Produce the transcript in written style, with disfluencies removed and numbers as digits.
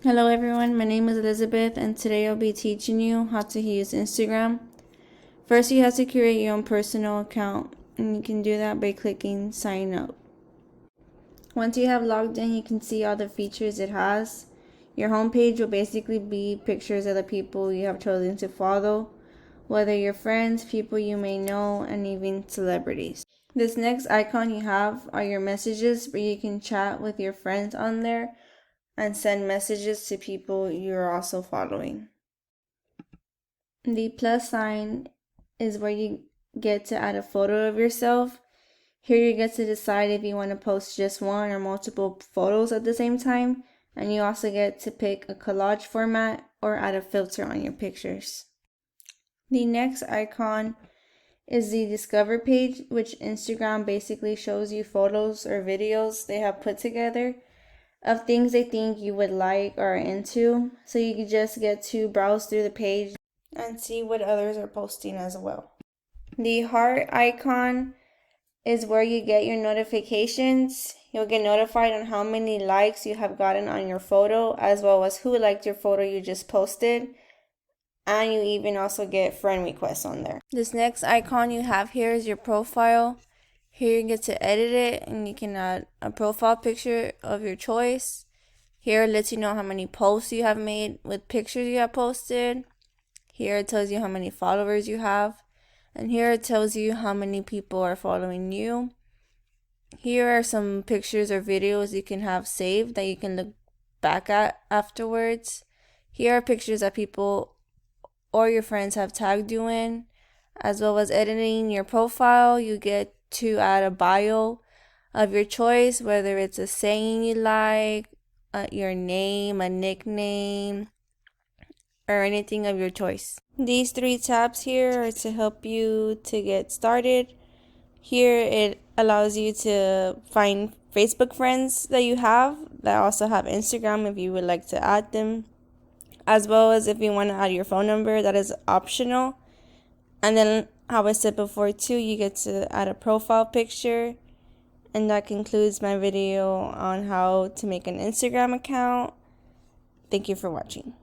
Hello everyone, my name is Elizabeth and today I'll be teaching you how to use Instagram. First you have to create your own personal account and you can do that by clicking sign up. Once you have logged in, you can see all the features it has. Your homepage will basically be pictures of the people you have chosen to follow, whether your friends, people you may know, and even celebrities. This next icon you have are your messages where you can chat with your friends on there and send messages to people you're also following. The plus sign is where you get to add a photo of yourself. Here you get to decide if you want to post just one or multiple photos at the same time, and you also get to pick a collage format or add a filter on your pictures. The next icon is the discover page, which Instagram basically shows you photos or videos they have put together of things they think you would like or are into, so you can just get to browse through the page and see what others are posting as well. The heart icon is where you get your notifications. You'll get notified on how many likes you have gotten on your photo, as well as who liked your photo you just posted, and you even also get friend requests on there. This next icon you have here is your profile. Here you get to edit it and you can add a profile picture of your choice. Here it lets you know how many posts you have made with pictures you have posted. Here it tells you how many followers you have. And here it tells you how many people are following you. Here are some pictures or videos you can have saved that you can look back at afterwards. Here are pictures that people or your friends have tagged you in. As well as editing your profile, you get to add a bio of your choice, whether it's a saying you like, your name, a nickname, or anything of your choice. These three tabs here are to help you to get started. Here it allows you to find Facebook friends that you have that also have Instagram if you would like to add them, as well as if you want to add your phone number, that is optional. And then, how I said before too, you get to add a profile picture. And that concludes my video on how to make an Instagram account. Thank you for watching.